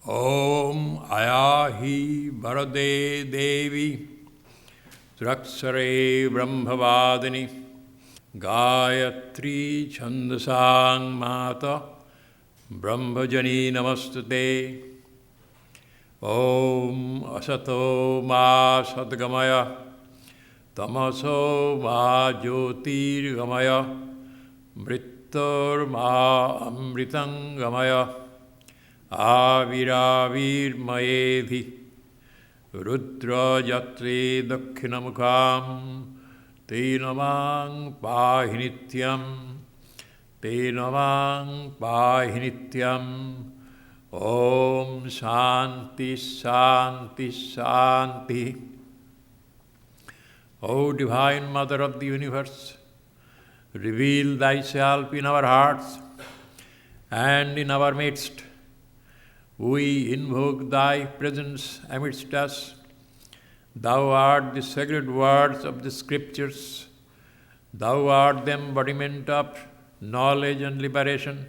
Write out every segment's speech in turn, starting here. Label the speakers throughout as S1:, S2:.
S1: Om Ayahi Varade Devi Traksare Brahmavadini Gayatri Chandasang Mata Brahmajani Namastate Om Asato Ma Sadgamaya Tamaso Ma Jyotirgamaya Mrittor Ma Amritangamaya Aviravirmayedhi Rudra Jatre Dakkhinamukam Te Namang Pahinityam Te Namang Pahinityam Om Shanti Shanti Shanti. O Divine Mother of the Universe, reveal Thyself in our hearts and in our midst. We invoke Thy presence amidst us. Thou art the sacred words of the Scriptures. Thou art the embodiment of knowledge and liberation.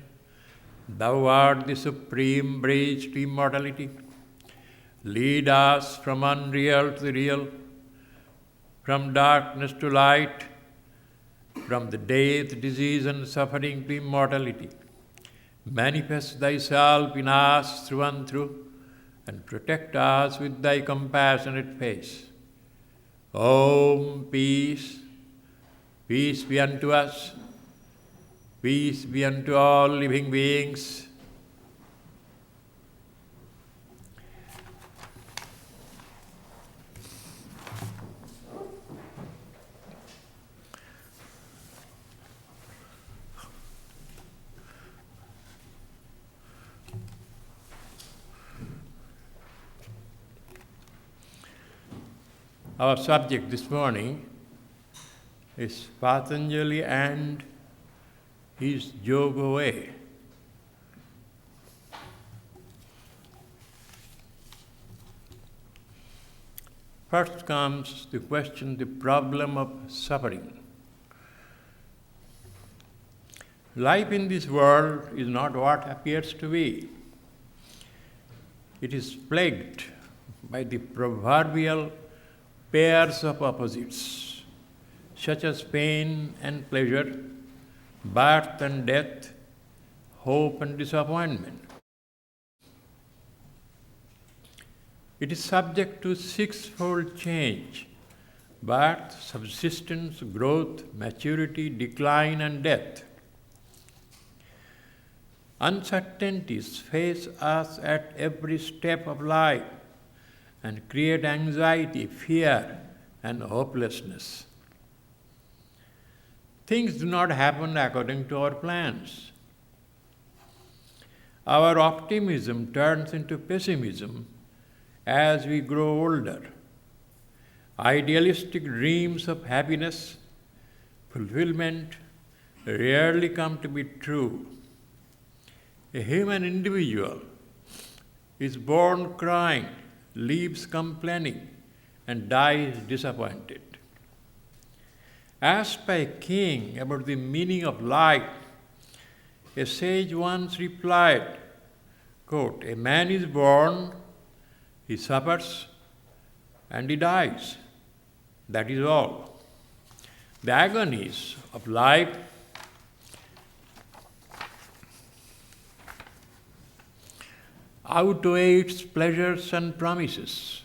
S1: Thou art the supreme bridge to immortality. Lead us from unreal to the real, from darkness to light, from the death, disease, and suffering to immortality. Manifest Thyself in us through and through, and protect us with Thy compassionate face. Om, peace, peace be unto us, peace be unto all living beings. Our subject this morning is Patanjali and his yoga way. First comes the question, the problem of suffering. Life in this world is not what appears to be. It is plagued by the proverbial pairs of opposites, such as pain and pleasure, birth and death, hope and disappointment. It is subject to sixfold change: birth, subsistence, growth, maturity, decline, and death. Uncertainties face us at every step of life and create anxiety, fear, and hopelessness. Things do not happen according to our plans. Our optimism turns into pessimism as we grow older. Idealistic dreams of happiness, fulfillment rarely come to be true. A human individual is born crying, lives complaining, and dies disappointed. Asked by a king about the meaning of life, a sage once replied, quote, "A man is born, he suffers, and he dies. That is all. The agonies of life outweigh its pleasures and promises.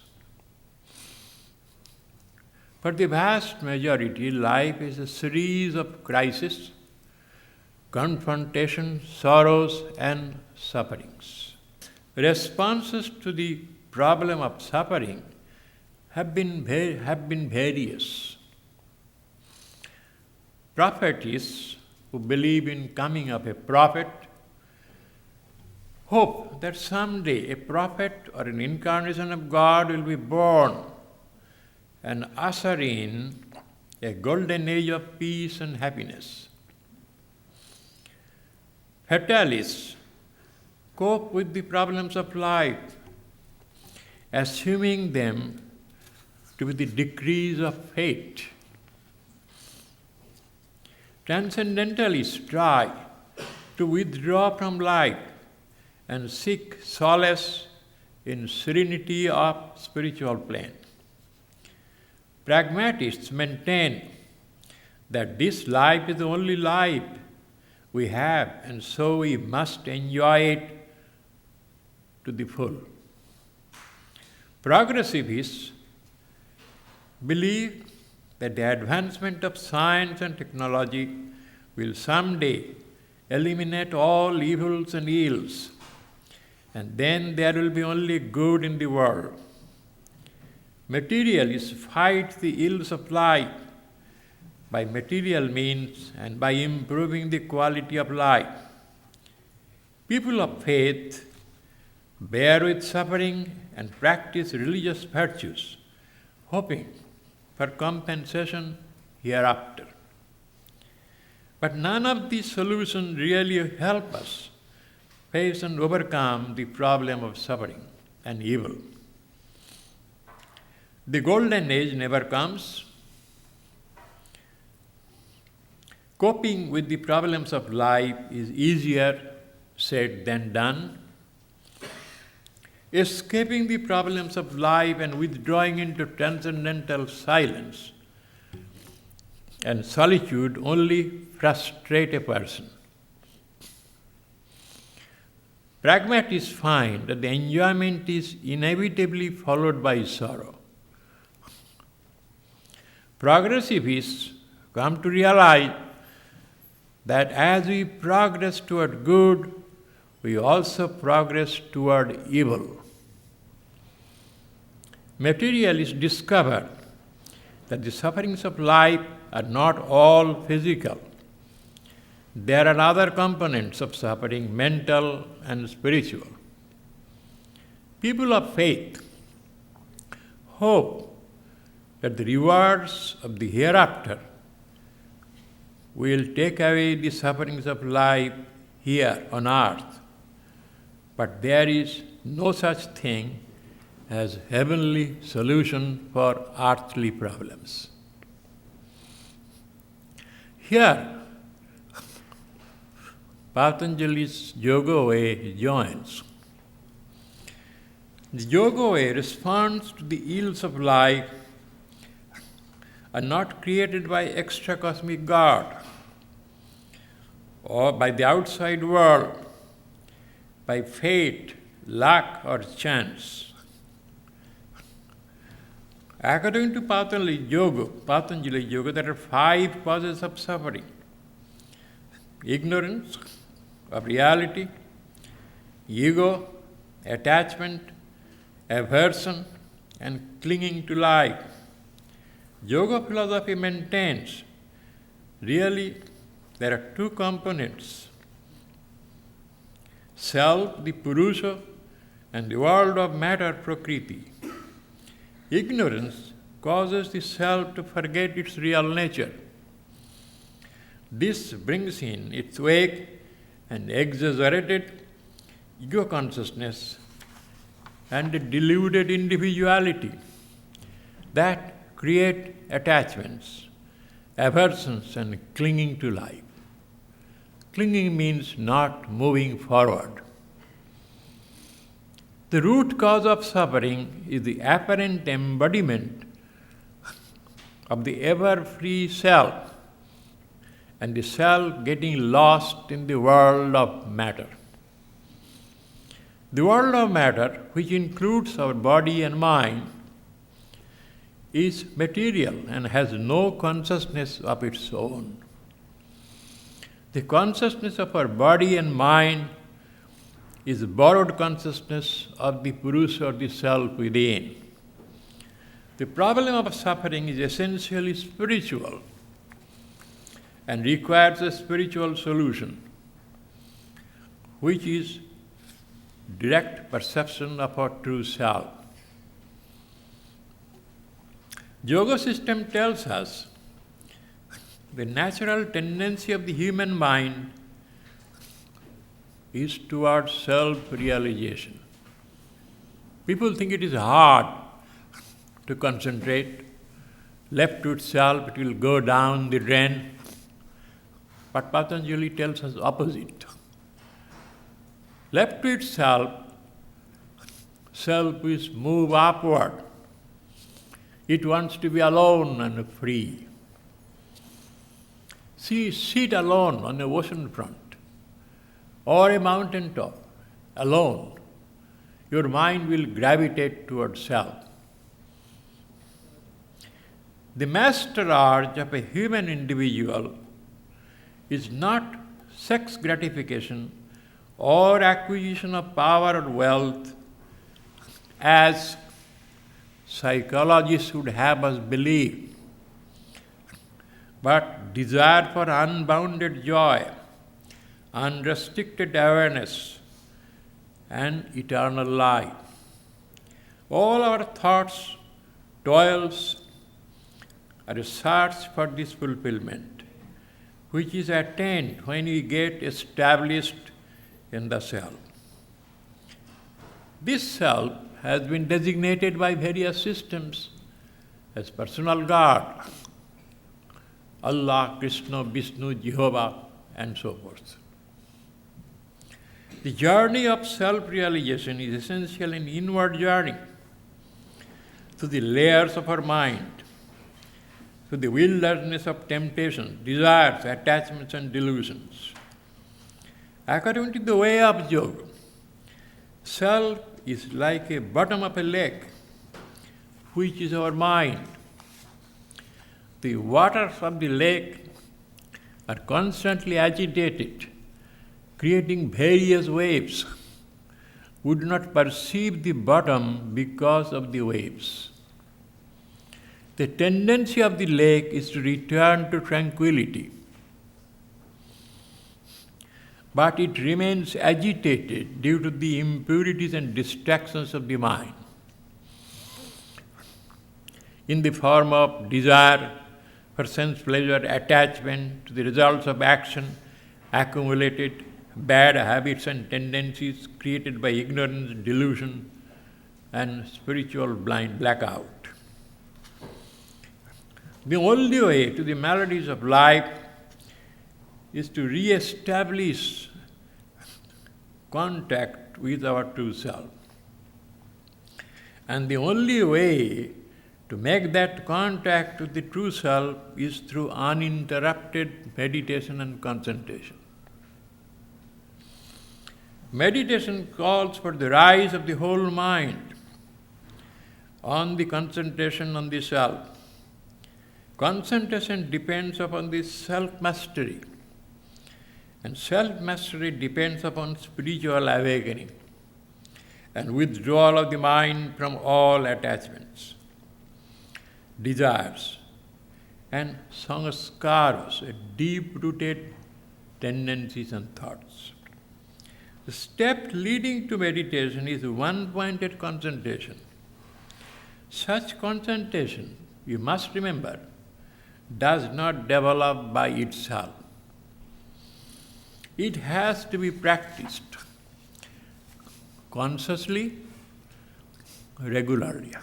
S1: For the vast majority, life is a series of crises, confrontations, sorrows, and sufferings. Responses to the problem of suffering have been various. Prophets who believe in coming of a prophet hope that someday a prophet or an incarnation of God will be born and usher in a golden age of peace and happiness. Fatalists cope with the problems of life, assuming them to be the decrees of fate. Transcendentalists try to withdraw from life and seek solace in serenity of spiritual plane. Pragmatists maintain that this life is the only life we have, and so we must enjoy it to the full. Progressivists believe that the advancement of science and technology will someday eliminate all evils and ills, and then there will be only good in the world. Materialists fight the ills of life by material means and by improving the quality of life. People of faith bear with suffering and practice religious virtues, hoping for compensation hereafter. But none of these solutions really help us face and overcome the problem of suffering and evil. The golden age never comes. Coping with the problems of life is easier said than done. Escaping the problems of life and withdrawing into transcendental silence and solitude only frustrate a person. Pragmatists find that the enjoyment is inevitably followed by sorrow. Progressivists come to realize that as we progress toward good, we also progress toward evil. Materialists discover that the sufferings of life are not all physical. There are other components of suffering, mental and spiritual. People of faith hope that the rewards of the hereafter will take away the sufferings of life here on earth. But there is no such thing as heavenly solution for earthly problems. Here, Patanjali's yoga way joins. The yoga way responds to the ills of life are not created by extra cosmic God or by the outside world, by fate, luck, or chance. According to Patanjali Yoga, there are 5 causes of suffering: ignorance of reality, ego, attachment, aversion, and clinging to life. Yoga philosophy maintains really there are 2 components: self, the Purusha, and the world of matter, Prakriti. Ignorance causes the self to forget its real nature. This brings in its wake an exaggerated ego consciousness and a deluded individuality that create attachments, aversions, and clinging to life. Clinging means not moving forward. The root cause of suffering is the apparent embodiment of the ever-free self, and the self getting lost in the world of matter. The world of matter, which includes our body and mind, is material and has no consciousness of its own. The consciousness of our body and mind is borrowed consciousness of the Purusha or the self within. The problem of suffering is essentially spiritual and requires a spiritual solution, which is direct perception of our true self. Yoga system tells us the natural tendency of the human mind is towards self-realization. People think it is hard to concentrate. Left to itself, it will go down the drain. But Patanjali tells us opposite. Left to itself, self is move upward. It wants to be alone and free. See, sit alone on a ocean front or a mountain top, alone. Your mind will gravitate towards self. The master urge of a human individual is not sex gratification or acquisition of power or wealth, as psychologists would have us believe, but desire for unbounded joy, unrestricted awareness, and eternal life. All our thoughts, toils, are a search for this fulfillment, which is attained when we get established in the self. This self has been designated by various systems as personal God, Allah, Krishna, Vishnu, Jehovah, and so forth. The journey of self-realization is essentially an inward journey through the layers of our mind, through the wilderness of temptations, desires, attachments, and delusions. According to the way of yoga, self is like a bottom of a lake, which is our mind. The waters of the lake are constantly agitated, creating various waves. We do not perceive the bottom because of the waves. The tendency of the lake is to return to tranquility, but it remains agitated due to the impurities and distractions of the mind, in the form of desire for sense pleasure, attachment to the results of action, accumulated bad habits and tendencies created by ignorance, delusion, and spiritual blackout. The only way to the melodies of life is to re-establish contact with our true self. And the only way to make that contact with the true self is through uninterrupted meditation and concentration. Meditation calls for the rise of the whole mind on the concentration on the self. Concentration depends upon the self-mastery, and self-mastery depends upon spiritual awakening and withdrawal of the mind from all attachments, desires, and sanskaras, deep-rooted tendencies and thoughts. The step leading to meditation is one-pointed concentration. Such concentration, you must remember, does not develop by itself. It has to be practiced consciously, regularly.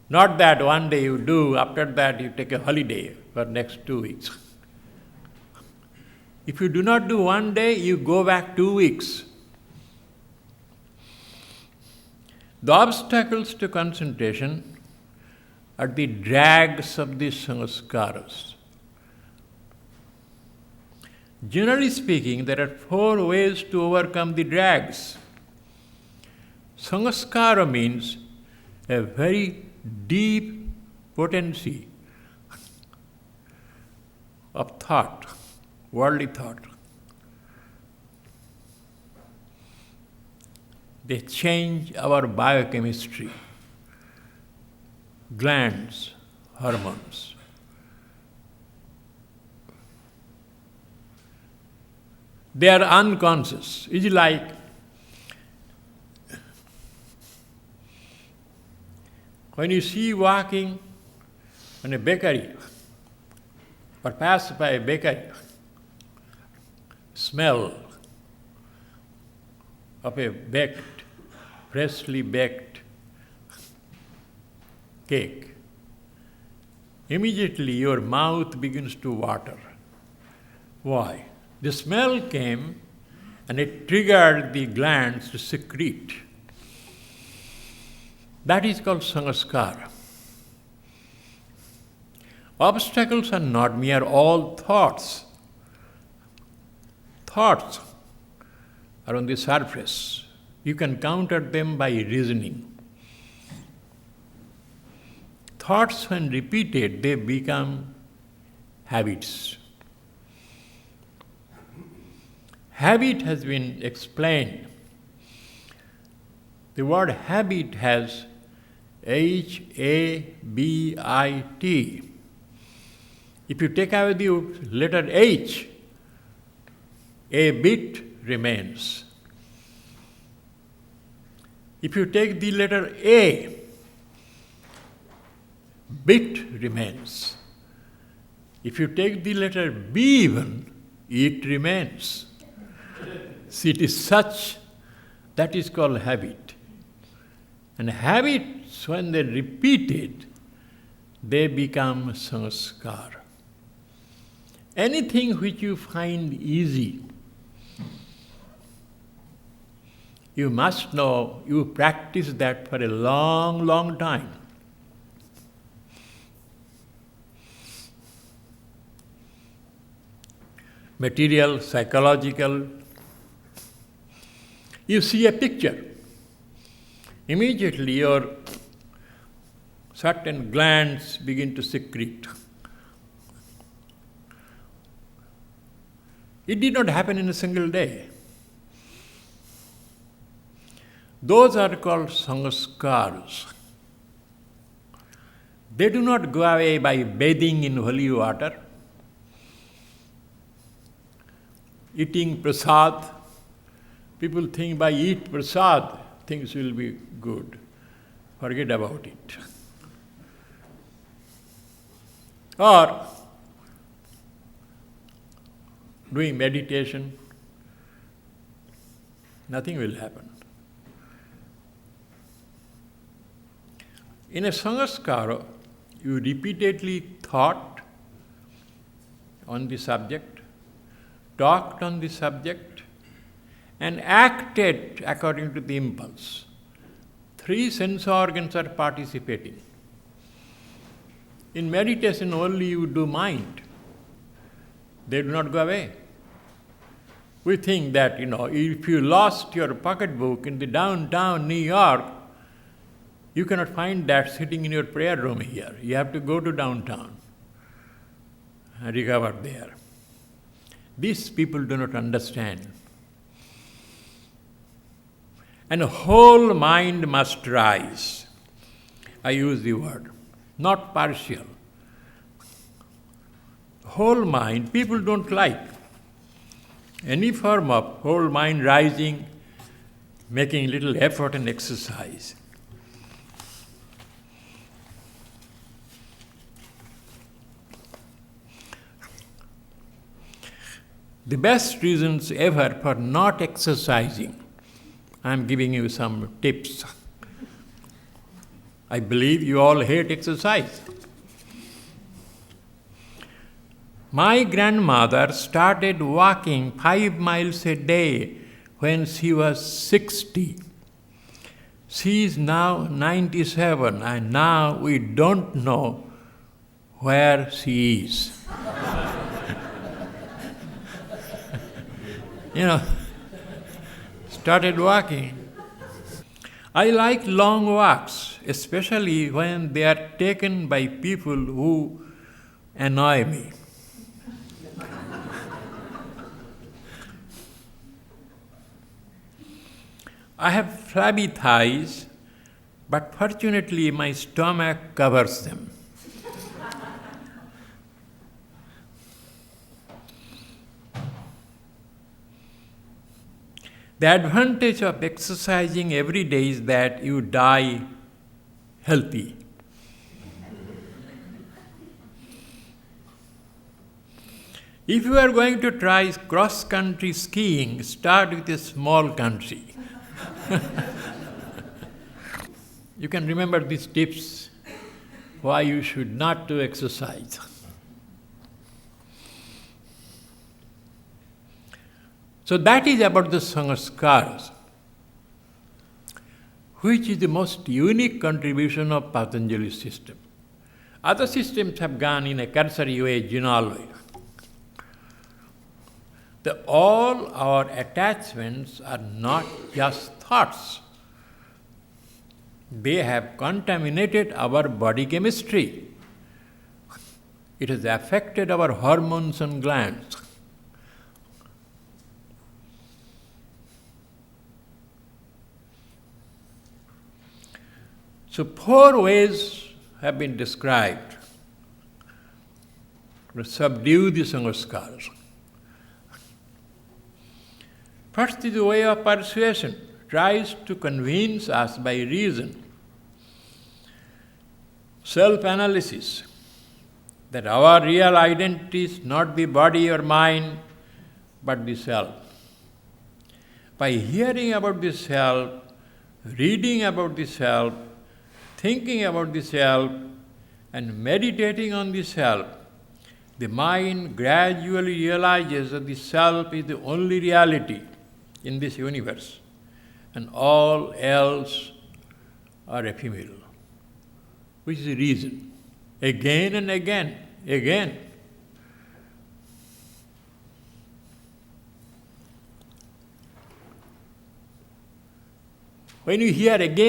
S1: Not that one day you do, after that you take a holiday for next 2 weeks. If you do not do one day, you go back 2 weeks. The obstacles to concentration are the drags of the sanskaras. Generally speaking, there are 4 ways to overcome the drags. Sanskara means a very deep potency of thought, worldly thought. They change our biochemistry, glands, hormones. They are unconscious. It's like when you see walking in a bakery or pass by a bakery, smell of a freshly baked cake, immediately your mouth begins to water. Why? The smell came and it triggered the glands to secrete. That is called sanskara. Obstacles are not mere all thoughts. Thoughts are on the surface. You can counter them by reasoning. Thoughts, when repeated, they become habits. Habit has been explained. The word habit has H-A-B-I-T. If you take away the letter H, a bit remains. If you take the letter A, bit remains. If you take the letter B even, it remains. See, it is such, that is called habit. And habits, when they are repeated, they become sanskar. Anything which you find easy, you must know, you practice that for a long, long time. Material, psychological. You see a picture. Immediately your certain glands begin to secrete. It did not happen in a single day. Those are called sanskars. They do not go away by bathing in holy water, eating prasad. People think by eat prasad, things will be good. Forget about it. Or doing meditation, nothing will happen. In a sanskara, you repeatedly thought on the subject, talked on the subject, and acted according to the impulse. 3 sense organs are participating. In meditation only you do mind. They do not go away. We think that, if you lost your pocketbook in the downtown New York, you cannot find that sitting in your prayer room here. You have to go to downtown and recover there. These people do not understand. And a whole mind must rise. I use the word, not partial. Whole mind, people don't like. Any form of whole mind rising, making little effort and exercise. The best reasons ever for not exercising, I am giving you some tips. I believe you all hate exercise. My grandmother started walking 5 miles a day when she was 60. She is now 97, and now we don't know where she is. Started walking. I like long walks, especially when they are taken by people who annoy me. I have flabby thighs, but fortunately my stomach covers them. The advantage of exercising every day is that you die healthy. If you are going to try cross-country skiing, start with a small country. You can remember these tips, why you should not do exercise. So that is about the sanskaras. which is the most unique contribution of Patanjali's system. Other systems have gone in a cursory way, general way. All our attachments are not just thoughts. They have contaminated our body chemistry. It has affected our hormones and glands. So 4 ways have been described to subdue the sanskaras. First is the way of persuasion, tries to convince us by reason, self-analysis, that our real identity is not the body or mind, but the self. By hearing about the self, reading about the self, thinking about the self, and meditating on the self, the mind gradually realizes that the self is the only reality in this universe, and all else are ephemeral, which is the reason. Again and again. When you hear again